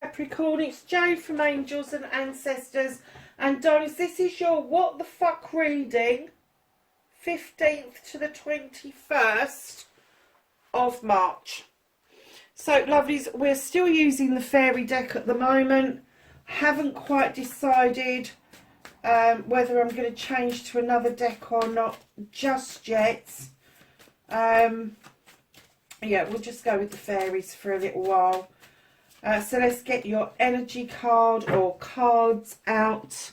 Capricorn, it's Jade from Angels and Ancestors, and darlings, this is your what the fuck reading, 15th to the 21st of March. So lovelies, we're still using the fairy deck at the moment. Haven't quite decided whether I'm going to change to another deck or not just yet. Yeah, we'll just go with the fairies for a little while. So let's get your energy card or cards out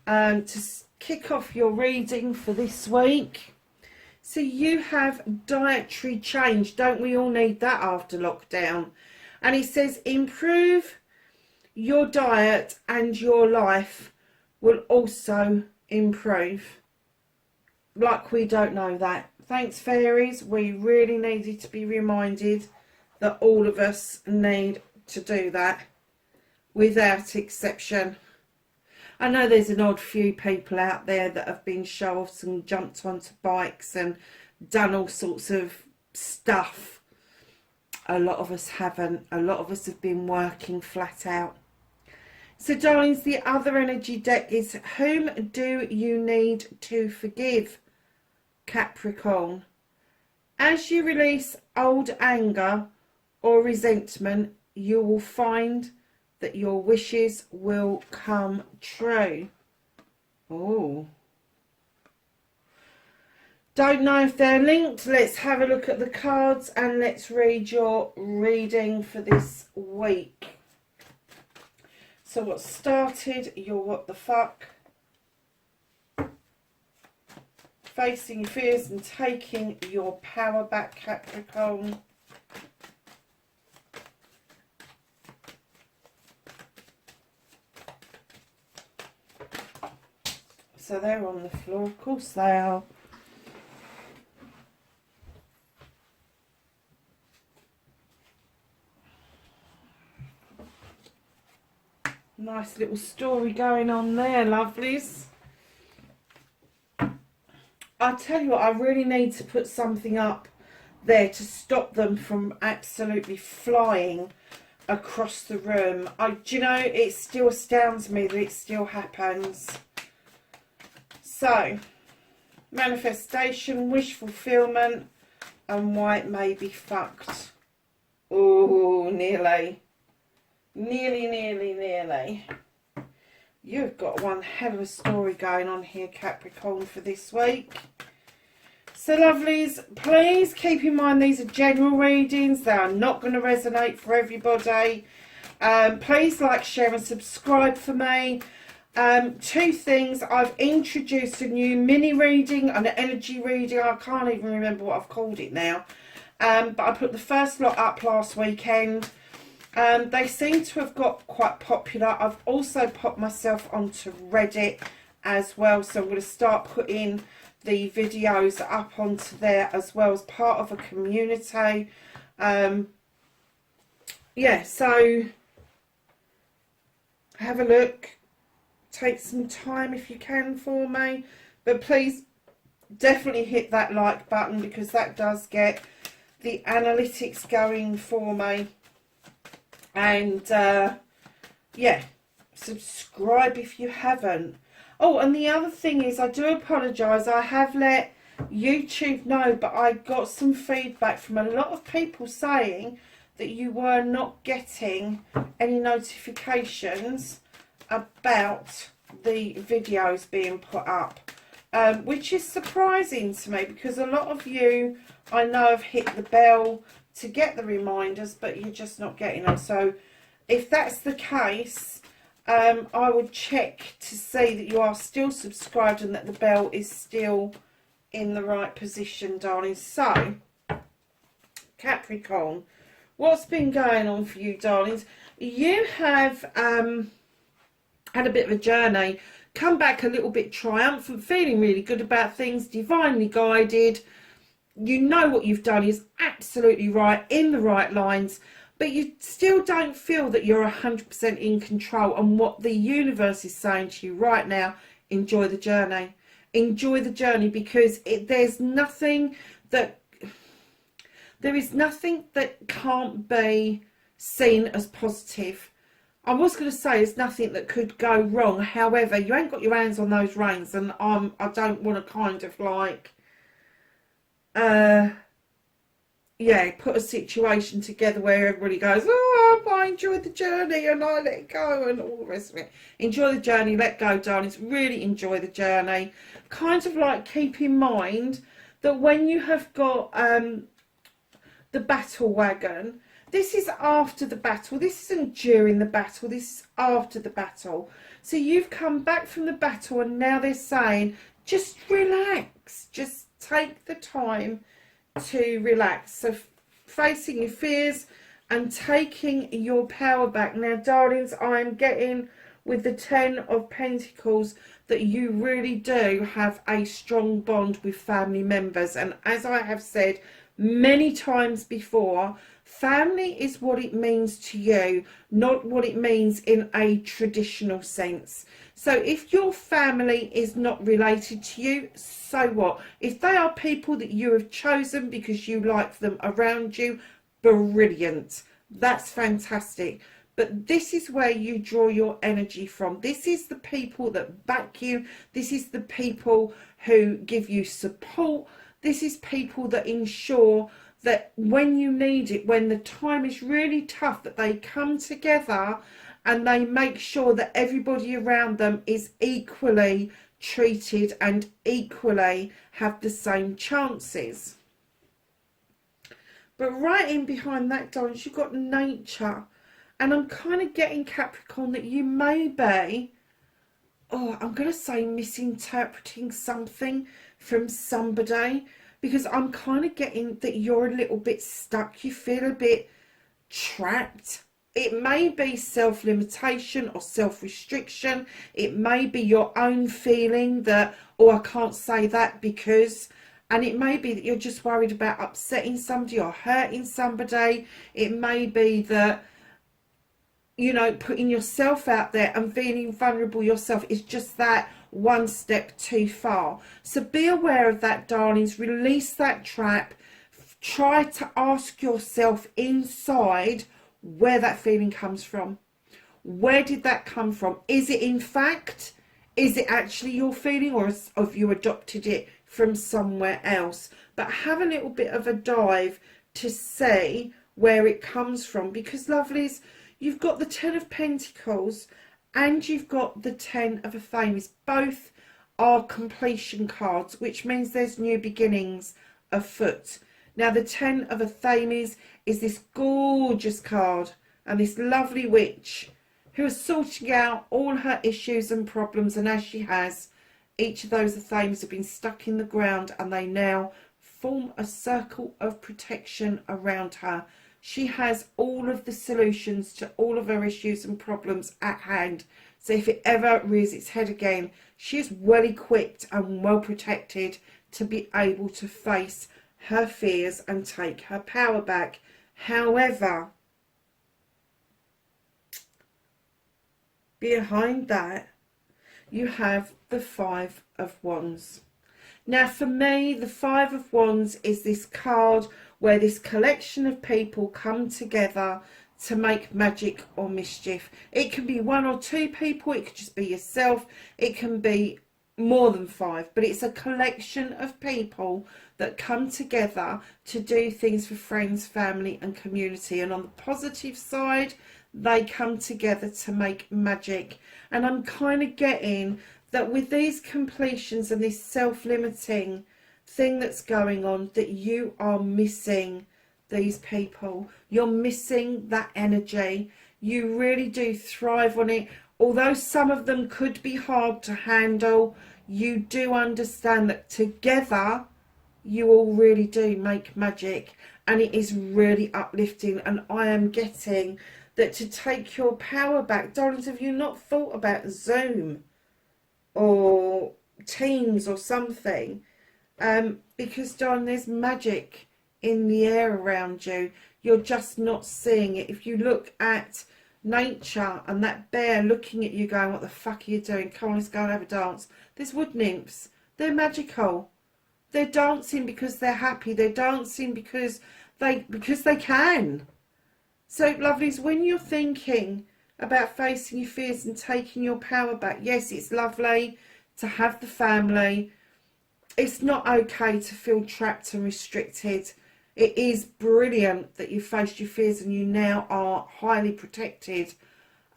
to kick off your reading for this week. So you have dietary change. Don't we all need that after lockdown? And it says improve your diet and your life will also improve. Like we don't know that. Thanks fairies. We really needed to be reminded that all of us need to do that without exception. I know there's an odd few people out there that have been show-offs and jumped onto bikes and done all sorts of stuff. A lot of us haven't. A lot of us have been working flat out. So darlings, the other energy deck is whom do you need to forgive, Capricorn? As you release old anger or resentment, you will find that your wishes will come true. Oh. Don't know if they're linked. Let's have a look at the cards and let's read your reading for this week. So what started your what the fuck? Facing your fears and taking your power back, Capricorn. So they're on the floor, of course they are. Nice little story going on there, lovelies. I tell you what, I really need to put something up there to stop them from absolutely flying across the room. Do you know, it still astounds me that it still happens. So, manifestation, wish fulfillment, and why it may be fucked. Oh, nearly. Nearly. You've got one hell of a story going on here, Capricorn, for this week. So, lovelies, please keep in mind these are general readings. They are not going to resonate for everybody. Please like, share and subscribe for me. Two things. I've introduced a new mini reading, an energy reading. I can't even remember what I've called it now. But I put the first lot up last weekend. They seem to have got quite popular. I've also popped myself onto Reddit as well. So I'm going to start putting the videos up onto there as well as part of a community. Yeah, so have a look. Take some time if you can for me, but please definitely hit that like button because that does get the analytics going for me. And yeah, subscribe if you haven't. Oh, and the other thing is, I do apologise, I have let YouTube know, but I got some feedback from a lot of people saying that you were not getting any notifications about the videos being put up, which is surprising to me because a lot of you I know have hit the bell to get the reminders, but you're just not getting them. So if that's the case, I would check to see that you are still subscribed and that the bell is still in the right position, darling. So Capricorn, what's been going on for you, darlings? You have had a bit of a journey, come back a little bit triumphant, feeling really good about things, divinely guided, you know what you've done is absolutely right, in the right lines, but you still don't feel that you're 100% in control. And what the universe is saying to you right now, enjoy the journey. Enjoy the journey, because there is nothing that can't be seen as positive. I was going to say there's nothing that could go wrong. However, you ain't got your hands on those reins, and I don't want to kind of like, put a situation together where everybody goes, oh, I enjoyed the journey and I let it go and all the rest of it. Enjoy the journey, let go, darlings. Really enjoy the journey. Kind of like keep in mind that when you have got the battle wagon, this is after the battle. This isn't during the battle. This is after the battle. So you've come back from the battle and now they're saying, just relax. Just take the time to relax. So facing your fears and taking your power back. Now, darlings, I'm getting with the 10 of Pentacles that you really do have a strong bond with family members. And as I have said many times before, family is what it means to you, not what it means in a traditional sense. So if your family is not related to you, so what? If they are people that you have chosen because you like them around you, brilliant. That's fantastic. But this is where you draw your energy from. This is the people that back you. This is the people who give you support. This is people that ensure that when you need it, when the time is really tough, that they come together and they make sure that everybody around them is equally treated and equally have the same chances. But right in behind that, darlings, you've got nature. And I'm kind of getting, Capricorn, that you may be, I'm going to say misinterpreting something from somebody, because I'm kind of getting that you're a little bit stuck. You feel a bit trapped. It may be self-limitation or self-restriction. It may be your own feeling that, oh, I can't say that because... And it may be that you're just worried about upsetting somebody or hurting somebody. It may be that, you know, putting yourself out there and feeling vulnerable yourself is just that one step too far. So be aware of that, darlings. Release that trap. Try to ask yourself inside where that feeling comes from. Where did that come from? Is it in fact? Is it actually your feeling, or have you adopted it from somewhere else? But have a little bit of a dive to see where it comes from, because, lovelies, you've got the 10 of Pentacles and you've got the 10 of Athames. Both are completion cards, which means there's new beginnings afoot. Now, the 10 of Athames is this gorgeous card and this lovely witch who is sorting out all her issues and problems, and as she has, each of those Athames have been stuck in the ground and they now form a circle of protection around her. She has all of the solutions to all of her issues and problems at hand. So if it ever rears its head again, she is well equipped and well protected to be able to face her fears and take her power back. However, behind that, you have the 5 of Wands. Now, for me, the 5 of Wands is this card where this collection of people come together to make magic or mischief. It can be 1 or 2 people, it could just be yourself, it can be more than 5, but it's a collection of people that come together to do things for friends, family and community. And on the positive side, they come together to make magic. And I'm kind of getting that with these completions and this self-limiting thing that's going on, that you are missing these people. You're missing that energy. You really do thrive on it. Although some of them could be hard to handle, you do understand that together you all really do make magic, and it is really uplifting. And I am getting that to take your power back, darlings, have you not thought about Zoom or Teams or something? Because, darling, there's magic in the air around you. You're just not seeing it. If you look at nature and that bear looking at you going, what the fuck are you doing? Come on, let's go and have a dance. There's wood nymphs. They're magical. They're dancing because they're happy. They're dancing because they can. So, lovelies, when you're thinking about facing your fears and taking your power back, yes, it's lovely to have the family. It's not okay to feel trapped and restricted. It is brilliant that you faced your fears and you now are highly protected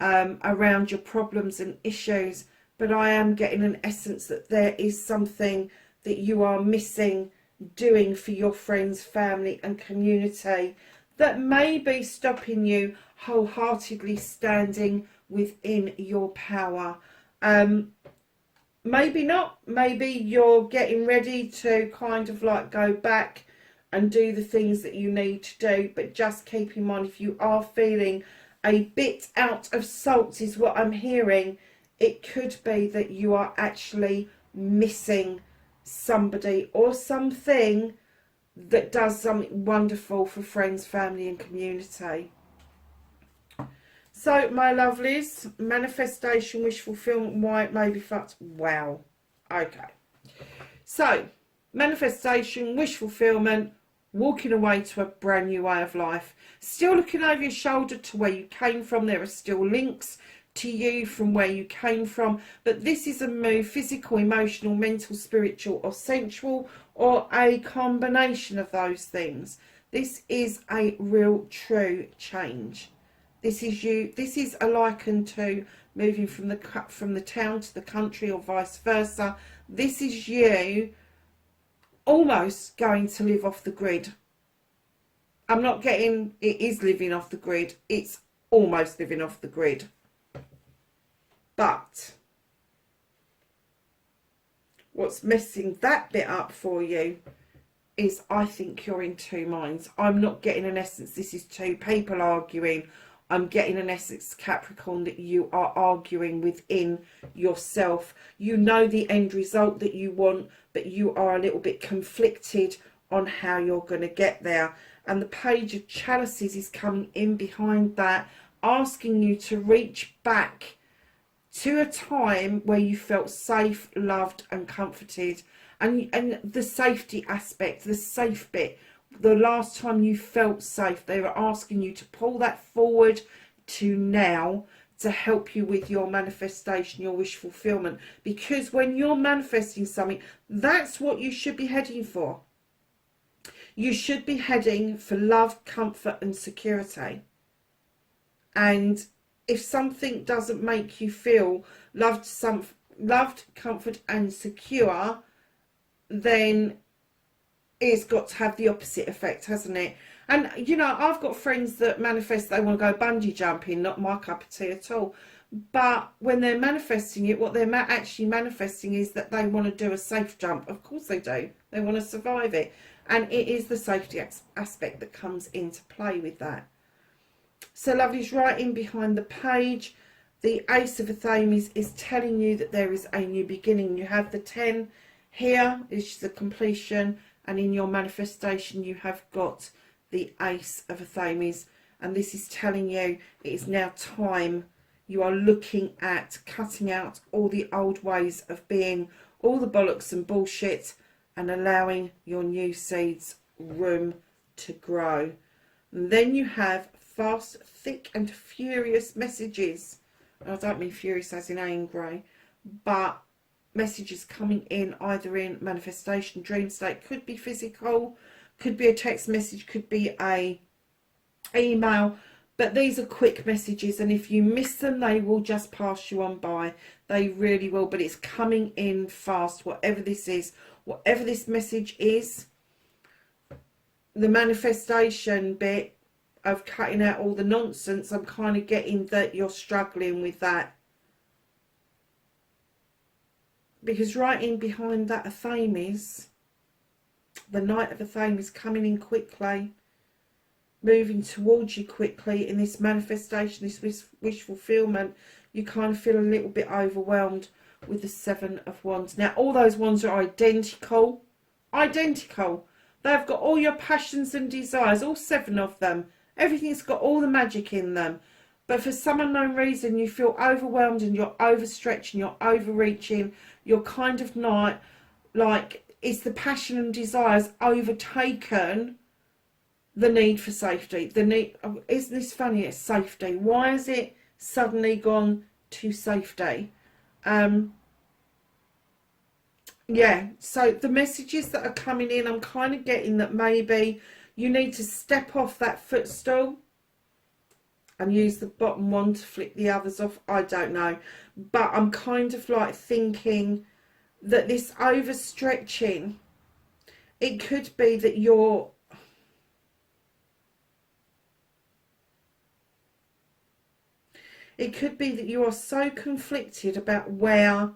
around your problems and issues. But I am getting an essence that there is something that you are missing doing for your friends, family and community that may be stopping you wholeheartedly standing within your power. Maybe not. Maybe you're getting ready to kind of like go back and do the things that you need to do. But just keep in mind, if you are feeling a bit out of sorts, is what I'm hearing, it could be that you are actually missing somebody or something that does something wonderful for friends, family and community. So, my lovelies, manifestation, wish fulfillment, why it may be fucked. Wow. Okay. So, manifestation, wish fulfillment, walking away to a brand new way of life. Still looking over your shoulder to where you came from. There are still links to you from where you came from. But this is a move, physical, emotional, mental, spiritual or sensual, or a combination of those things. This is a real, true change. This is you. This is a liken to moving from the town to the country or vice versa. This is you almost going to live off the grid. I'm not getting it is living off the grid. It's almost living off the grid. But what's messing that bit up for you is I think you're in two minds. I'm not getting an essence. This is two people arguing. I'm getting an essence, Capricorn, that you are arguing within yourself. You know the end result that you want, but you are a little bit conflicted on how you're going to get there. And the Page of Chalices is coming in behind that, asking you to reach back to a time where you felt safe, loved and comforted. And the safety aspect, the safe bit, the last time you felt safe, they were asking you to pull that forward to now to help you with your manifestation, your wish fulfillment. Because when you're manifesting something, that's what you should be heading for. You should be heading for love, comfort and security. And if something doesn't make you feel loved, comfort and secure, then it's got to have the opposite effect, hasn't it? And, you know, I've got friends that manifest they want to go bungee jumping, not my cup of tea at all. But when they're manifesting it, what they're actually manifesting is that they want to do a safe jump. Of course they do. They want to survive it. And it is the safety aspect that comes into play with that. So, lovely's right in behind the page. The Ace of Athames is telling you that there is a new beginning. You have the 10 here, which is the completion. And in your manifestation, you have got the Ace of Athames. And this is telling you it is now time. You are looking at cutting out all the old ways of being, all the bollocks and bullshit, and allowing your new seeds room to grow. And then you have fast, thick and furious messages. I don't mean furious as in angry, but messages coming in either in manifestation, dream state, could be physical, could be a text message, could be a email, but these are quick messages, and if you miss them they will just pass you on by. They really will. But it's coming in fast, whatever this is, whatever this message is. The manifestation bit of cutting out all the nonsense, I'm kind of getting that you're struggling with that. Because right in behind that Athames, the Knight of Athames coming in quickly, moving towards you quickly in this manifestation, this wish fulfillment, you kind of feel a little bit overwhelmed with the 7 of Wands. Now, all those wands are identical. identical. They've got all your passions and desires, all 7 of them. Everything's got all the magic in them. But for some unknown reason, you feel overwhelmed and you're overstretching, you're overreaching. You're kind of not like, it's the passion and desires overtaken the need for safety. The need, isn't this funny? It's safety. Why has it suddenly gone to safety? Yeah, so the messages that are coming in, I'm kind of getting that maybe you need to step off that footstool and use the bottom one to flip the others off. I don't know. But I'm kind of like thinking that this overstretching, it could be that you're... It could be that you are so conflicted about where...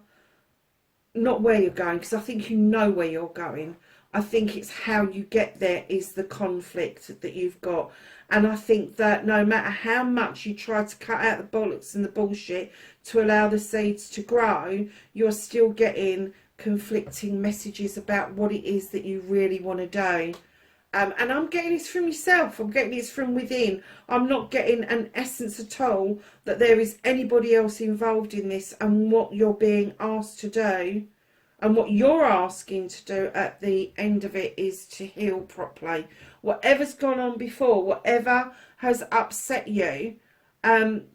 Not where you're going, because I think you know where you're going. I think it's how you get there is the conflict that you've got. And I think that no matter how much you try to cut out the bollocks and the bullshit to allow the seeds to grow, you're still getting conflicting messages about what it is that you really want to do. And I'm getting this from yourself. I'm getting this from within. I'm not getting an essence at all that there is anybody else involved in this, and what you're being asked to do and what you're asking to do at the end of it is to heal properly. Whatever's gone on before, whatever has upset you, and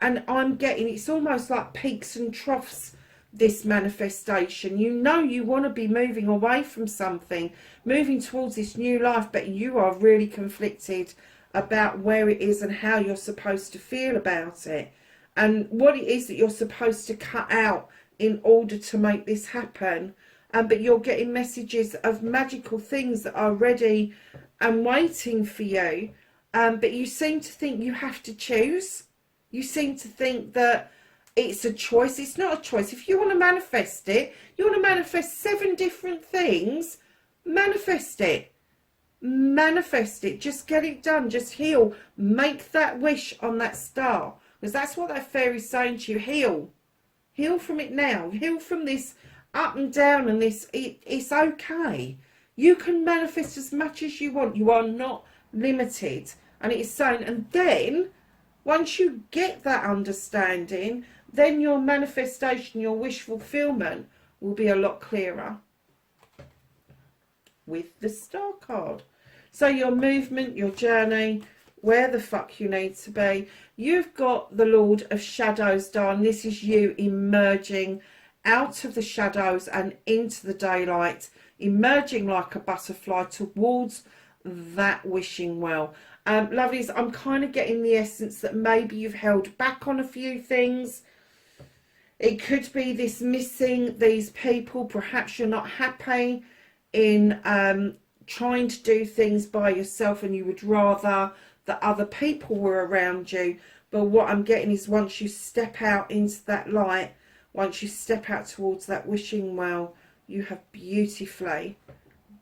I'm getting, it's almost like peaks and troughs, this manifestation. You know you want to be moving away from something, moving towards this new life, but you are really conflicted about where it is and how you're supposed to feel about it, and what it is that you're supposed to cut out in order to make this happen. But you're getting messages of magical things that are ready and waiting for you, but you seem to think you have to choose. You seem to think that it's a choice. It's not a choice. If you want to manifest it, you want to manifest 7 different things, manifest it. Manifest it. Just get it done. Just heal. Make that wish on that star. Because that's what that fairy's saying to you. Heal. Heal from it now. Heal from this up and down and this. It's okay. You can manifest as much as you want. You are not limited. And it's saying, and then once you get that understanding, then your manifestation, your wish fulfillment will be a lot clearer with the star card. So your movement, your journey, where the fuck you need to be. You've got the Lord of Shadows, darling. This is you emerging out of the shadows and into the daylight, emerging like a butterfly towards that wishing well. Lovelies, I'm kind of getting the essence that maybe you've held back on a few things. It could be this missing these people. Perhaps you're not happy in trying to do things by yourself and you would rather that other people were around you. But what I'm getting is once you step out into that light, once you step out towards that wishing well, you have beautifully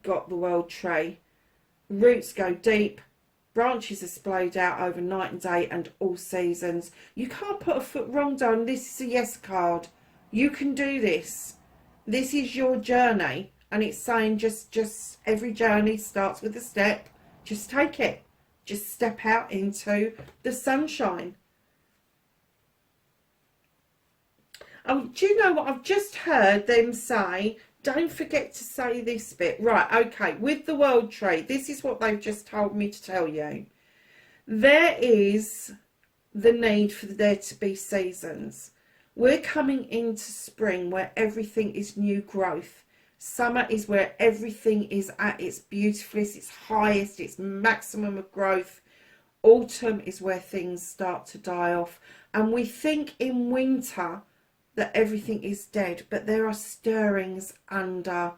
got the world tree. Roots go deep. Branches are splayed out over night and day and all seasons. You can't put a foot wrong, darling. This is a yes card. You can do this. This is your journey. And it's saying just every journey starts with a step. Just take it. Just step out into the sunshine. Oh, do you know what? I've just heard them say, don't forget to say this bit. Right, okay, with the world tree, this is what they've just told me to tell you. There is the need for there to be seasons. We're coming into spring where everything is new growth. Summer is where everything is at its beautifulest, its highest, its maximum of growth. Autumn is where things start to die off. And we think in winter that everything is dead, but there are stirrings under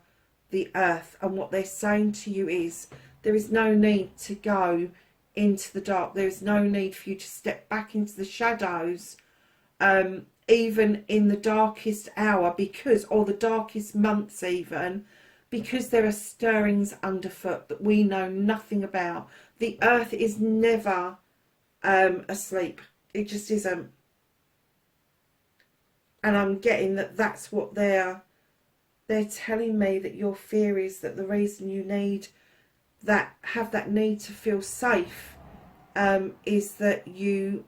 the earth, and what they're saying to you is there is no need to go into the dark. There is no need for you to step back into the shadows, even in the darkest hour, because, or the darkest months even, because there are stirrings underfoot that we know nothing about. The earth is never asleep. It just isn't. And I'm getting that that's what they're they're telling me that your fear is that the reason you have that need to feel safe is that you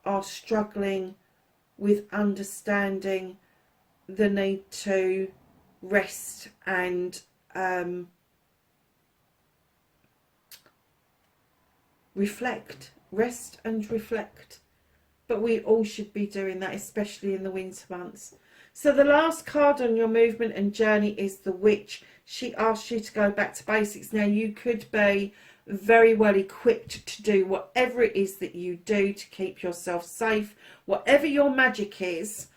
are struggling with understanding the need to rest and reflect. Rest and reflect. But we all should be doing that, especially in the winter months. So the last card on your movement and journey is the Witch. She asks you to go back to basics. Now, you could be very well equipped to do whatever it is that you do to keep yourself safe. Whatever your magic is,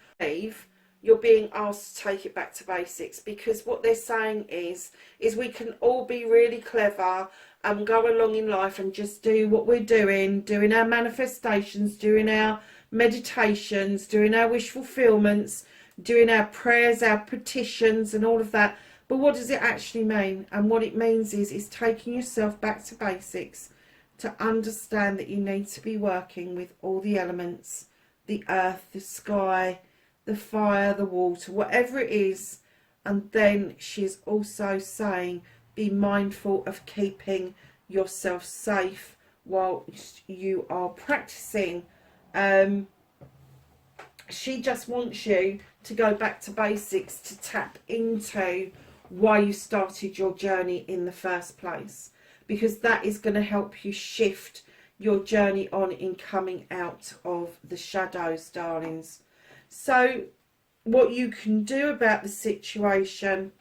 you're being asked to take it back to basics, because what they're saying is we can all be really clever and go along in life and just do what we're doing our manifestations, doing our meditations, doing our wish fulfillments, doing our prayers, our petitions and all of that. But what does it actually mean? And what it means is taking yourself back to basics, to understand that you need to be working with all the elements, the earth, the sky, the fire, the water, whatever it is. And then she's also saying, be mindful of keeping yourself safe while you are practicing. She just wants you to go back to basics, to tap into why you started your journey in the first place, because that is going to help you shift your journey on in coming out of the shadows, darlings. So what you can do about the situation,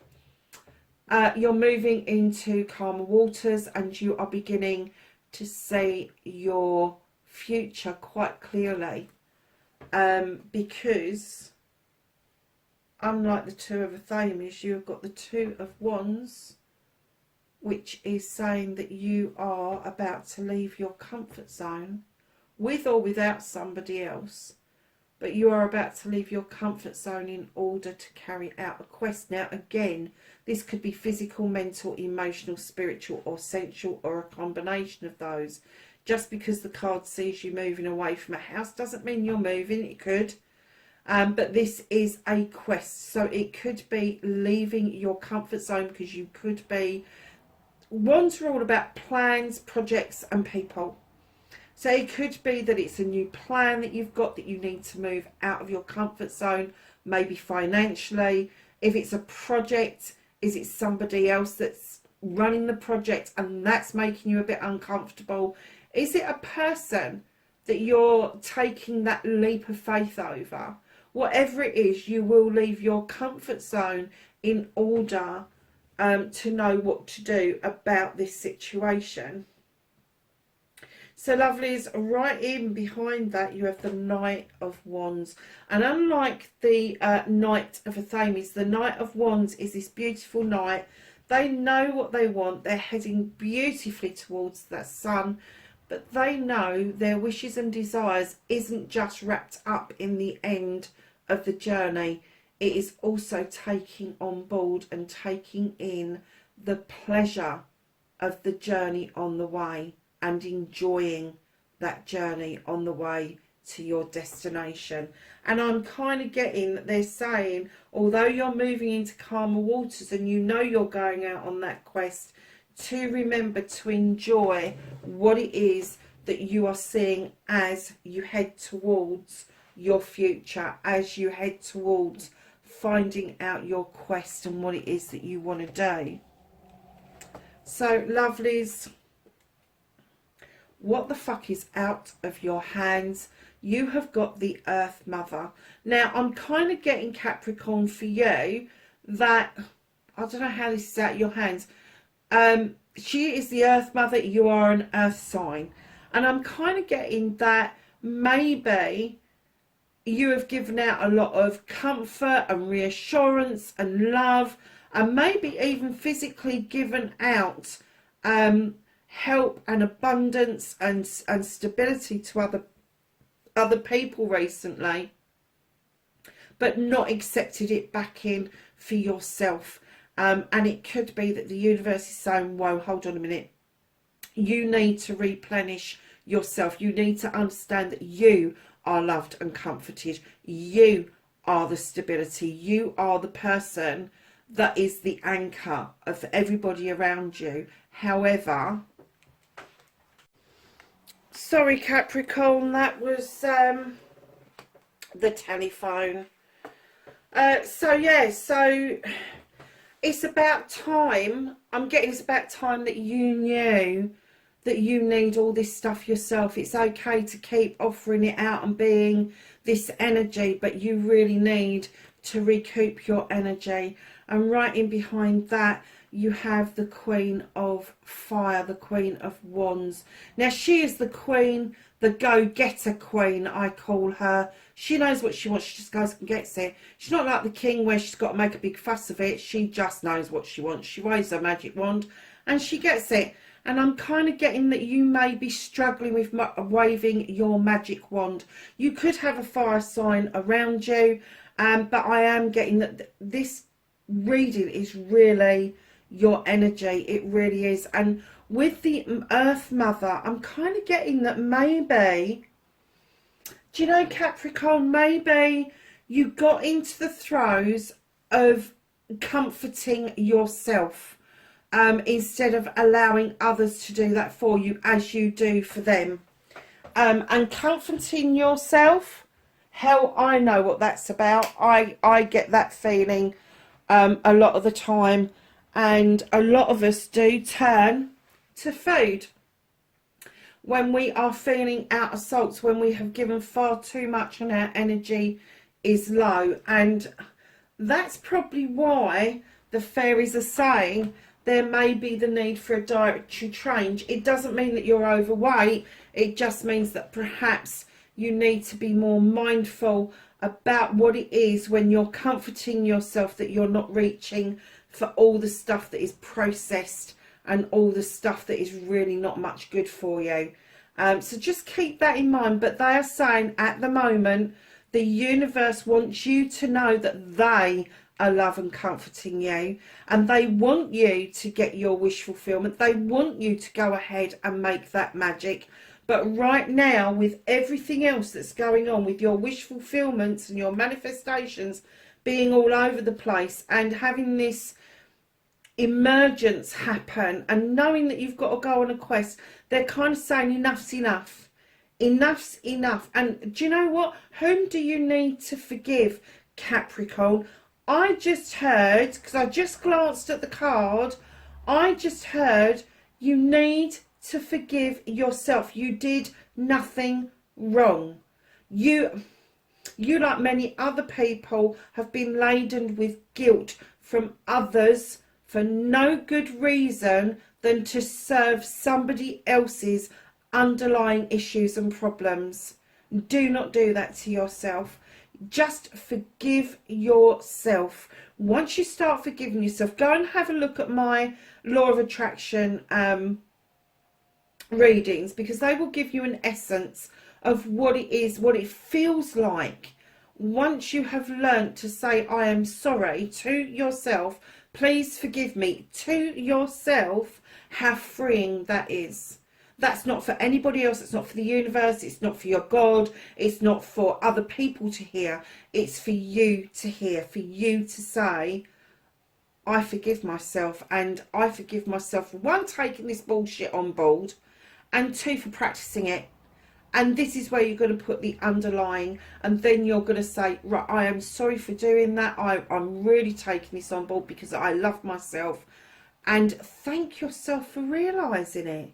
you're moving into calmer waters and you are beginning to see your future quite clearly, because unlike the Two of Athames, you have got the Two of Wands, which is saying that you are about to leave your comfort zone, with or without somebody else. But you are about to leave your comfort zone in order to carry out a quest. Now, again, this could be physical, mental, emotional, spiritual, or sensual, or a combination of those. Just because the card sees you moving away from a house doesn't mean you're moving. It could. But this is a quest. So it could be leaving your comfort zone, because you could be... Wands are all about plans, projects, and people. So it could be that it's a new plan that you've got, that you need to move out of your comfort zone, maybe financially. If it's a project, is it somebody else that's running the project and that's making you a bit uncomfortable? Is it a person that you're taking that leap of faith over? Whatever it is, you will leave your comfort zone in order to know what to do about this situation. So lovelies, right in behind that you have the Knight of Wands. And unlike the Knight of Athames, the Knight of Wands is this beautiful knight. They know what they want. They're heading beautifully towards that sun. But they know their wishes and desires isn't just wrapped up in the end of the journey. It is also taking on board and taking in the pleasure of the journey on the way, and enjoying that journey on the way to your destination. And I'm kind of getting that they're saying, although you're moving into calmer waters and you know you're going out on that quest, to remember to enjoy what it is that you are seeing as you head towards your future, as you head towards finding out your quest and what it is that you want to do. So lovelies, what the fuck is out of your hands? You have got the Earth Mother. Now, I'm kind of getting, Capricorn, for you, that, I don't know how this is out of your hands. She is the Earth Mother. You are an Earth sign. And I'm kind of getting that maybe you have given out a lot of comfort and reassurance and love, and maybe even physically given out help and abundance and stability to other people recently, but not accepted it back in for yourself. And it could be that the universe is saying, whoa, hold on a minute, you need to replenish yourself. You need to understand that you are loved and comforted. You are the stability. You are the person that is the anchor of everybody around you. However, sorry Capricorn, that was the telephone. So yeah, so it's about time, I'm getting it's about time that you knew that you need all this stuff yourself. It's okay to keep offering it out and being this energy, but you really need to recoup your energy. And right in behind that, you have the Queen of Fire, the Queen of Wands. Now, she is the queen, the go-getter queen, I call her. She knows what she wants. She just goes and gets it. She's not like the king where she's got to make a big fuss of it. She just knows what she wants. She waves her magic wand and she gets it. And I'm kind of getting that you may be struggling with waving your magic wand. You could have a fire sign around you, but I am getting that this reading is really your energy. It really is. And with the Earth Mother, I'm kind of getting that maybe, do you know, Capricorn, maybe you got into the throes of comforting yourself instead of allowing others to do that for you as you do for them. And comforting yourself, hell, I know what that's about. I get that feeling a lot of the time, and a lot of us do turn to food when we are feeling out of sorts, when we have given far too much and our energy is low. And that's probably why the fairies are saying there may be the need for a dietary change. It doesn't mean that you're overweight. It just means that perhaps you need to be more mindful about what it is when you're comforting yourself, that you're not reaching for all the stuff that is processed and all the stuff that is really not much good for you. So just keep that in mind. But they are saying at the moment, the universe wants you to know that they are love and comforting you, and they want you to get your wish fulfillment. They want you to go ahead and make that magic. But right now, with everything else that's going on, with your wish fulfillments and your manifestations being all over the place, and having this emergence happen, and knowing that you've got to go on a quest, they're kind of saying enough's enough. Enough's enough. And do you know what? Whom do you need to forgive, Capricorn? I just heard, because I just glanced at the card, I just heard you need to forgive yourself. You did nothing wrong. You, like many other people, have been laden with guilt from others for no good reason than to serve somebody else's underlying issues and problems. Do not do that to yourself. Just forgive yourself. Once you start forgiving yourself, go and have a look at my Law of Attraction readings, because they will give you an essence of what it is, what it feels like once you have learnt to say I am sorry to yourself, please forgive me, to yourself. How freeing that is. That's not for anybody else. It's not for the universe. It's not for your God. It's not for other people to hear. It's for you to hear, for you to say, I forgive myself. And I forgive myself for, one, taking this bullshit on board, and two, for practicing it. And this is where you're going to put the underlying, and then you're going to say, right, I am sorry for doing that. I'm really taking this on board because I love myself. And thank yourself for realising it.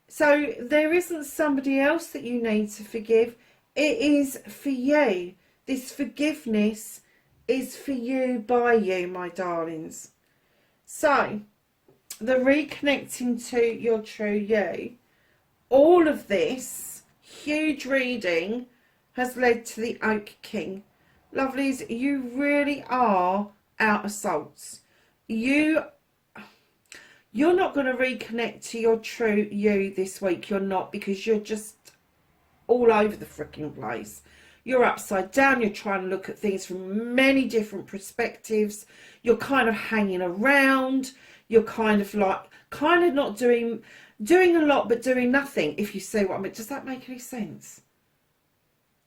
So there isn't somebody else that you need to forgive. It is for you. This forgiveness is for you, by you, my darlings. So the reconnecting to your true you, all of this huge reading has led to the Oak King. Lovelies, you really are out of sorts. You're not going to reconnect to your true you this week. You're not, because you're just all over the freaking place. You're upside down. You're trying to look at things from many different perspectives. You're kind of hanging around. You're kind of like, not doing a lot but doing nothing, if you see what I mean. Does that make any sense?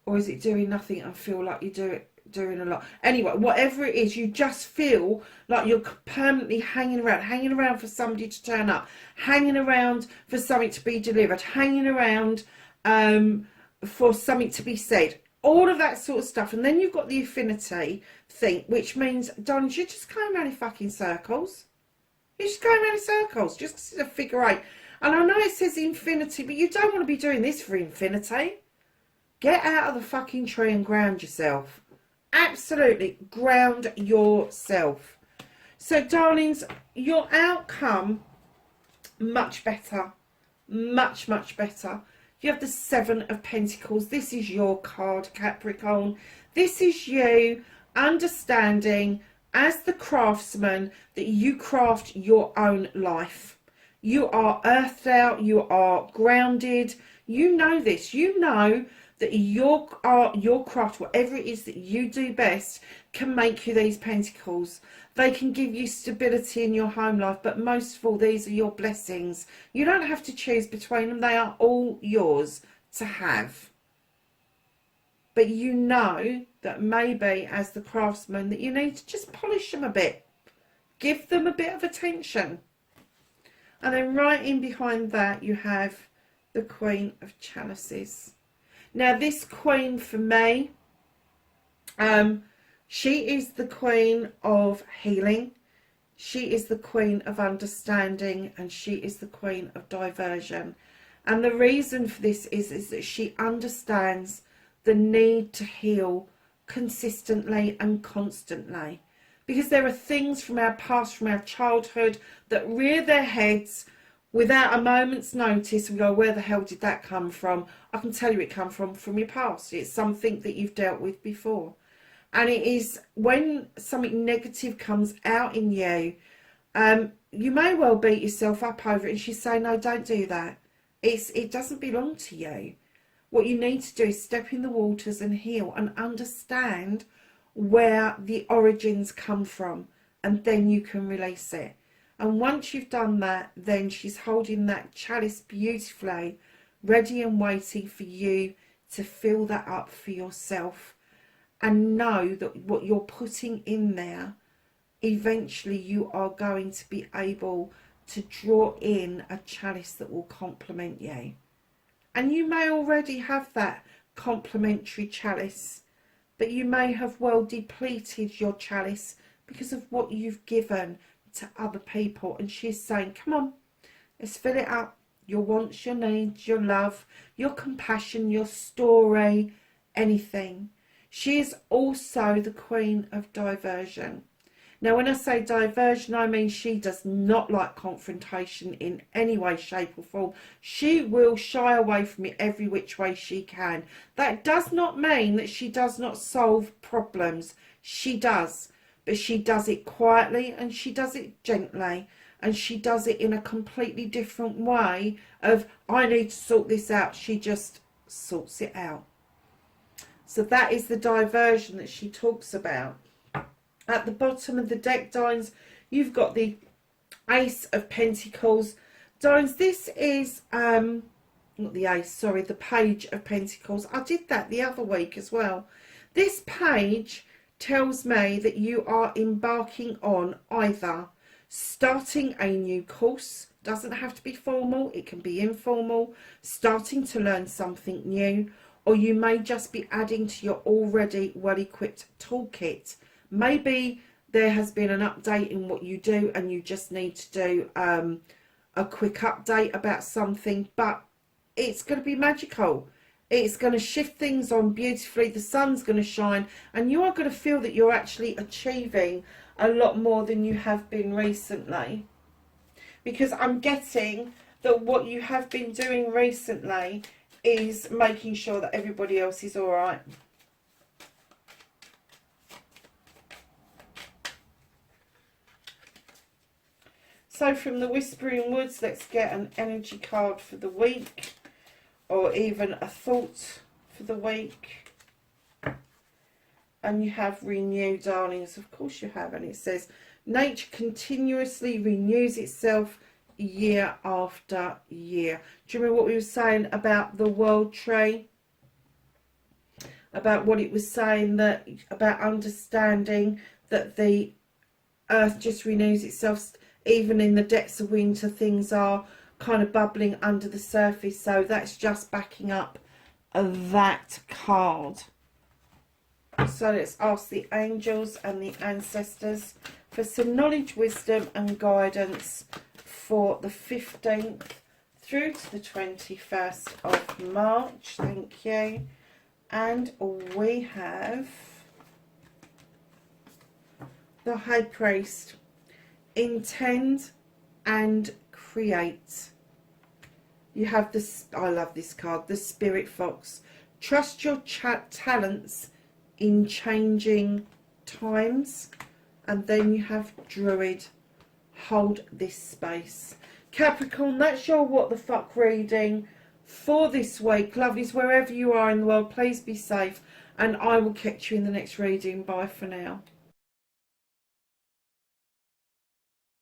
Or is it doing nothing and feel like you do it doing a lot. Anyway, whatever it is, you just feel like you're permanently hanging around for somebody to turn up, hanging around for something to be delivered, hanging around for something to be said. All of that sort of stuff. And then you've got the affinity thing, which means, darlings, you're just going around in fucking circles. You're just going around in circles, just 'cause it's a figure 8. And I know it says infinity, but you don't want to be doing this for infinity. Get out of the fucking tree and ground yourself. Absolutely, ground yourself. So, darlings, your outcome, much better. Much, much better. You have the 7 of Pentacles. This is your card, Capricorn. This is you understanding as the craftsman that you craft your own life. You are earthed out. You are grounded. You know this. You know that your art, your craft, whatever it is that you do best, can make you these pentacles. They can give you stability in your home life, but most of all, these are your blessings. You don't have to choose between them. They are all yours to have. But you know that maybe as the craftsman that you need to just polish them a bit. Give them a bit of attention. And then right in behind that, you have the Queen of Chalices. Now, this queen for me, she is the queen of healing. She is the queen of understanding, and she is the queen of diversion. And the reason for this is that she understands the need to heal consistently and constantly. Because there are things from our past, from our childhood, that rear their heads without a moment's notice. We go, where the hell did that come from? I can tell you it come from your past. It's something that you've dealt with before. And it is when something negative comes out in you, you may well beat yourself up over it. And she's saying, no, don't do that. It doesn't belong to you. What you need to do is step in the waters and heal and understand where the origins come from. And then you can release it. And once you've done that, then she's holding that chalice beautifully, ready and waiting for you to fill that up for yourself. And know that what you're putting in there, eventually you are going to be able to draw in a chalice that will complement you. And you may already have that complementary chalice, but you may have well depleted your chalice because of what you've given to other people. And she's saying, come on, let's fill it up. Your wants, your needs, your love, your compassion, your story, anything. She is also the queen of diversion. Now, when I say diversion, I mean she does not like confrontation in any way, shape or form. She will shy away from it every which way she can. That does not mean that she does not solve problems. She does. But she does it quietly and she does it gently. And she does it in a completely different way of, I need to sort this out. She just sorts it out. So that is the diversion that she talks about. At the bottom of the deck, darlings, you've got the Ace of Pentacles. Darlings, this is, not the Ace, sorry, the Page of Pentacles. I did that the other week as well. This page tells me that you are embarking on either starting a new course, doesn't have to be formal, it can be informal, starting to learn something new, or you may just be adding to your already well-equipped toolkit. Maybe there has been an update in what you do and you just need to do a quick update about something, but it's going to be magical. It's going to shift things on beautifully. The sun's going to shine and you are going to feel that you're actually achieving a lot more than you have been recently. Because I'm getting that what you have been doing recently is making sure that everybody else is all right. So from the Whispering Woods, let's get an energy card for the week, or even a thought for the week. And you have renew, darlings. Of course you have. And it says, nature continuously renews itself year after year. Do you remember what we were saying about the world tree? about what it was saying, that about understanding that the earth just renews itself. Even in the depths of winter, things are kind of bubbling under the surface. So that's just backing up that card. So let's ask the angels and the ancestors for some knowledge, wisdom and guidance for the 15th through to the 21st of March. Thank you. And we have the High Priest. Intend and create. You have this, I love this card, the Spirit Fox. Trust your talents in changing times. And then you have Druid. Hold this space. Capricorn, that's your what the fuck reading for this week. Lovelies, wherever you are in the world, please be safe. And I will catch you in the next reading. Bye for now.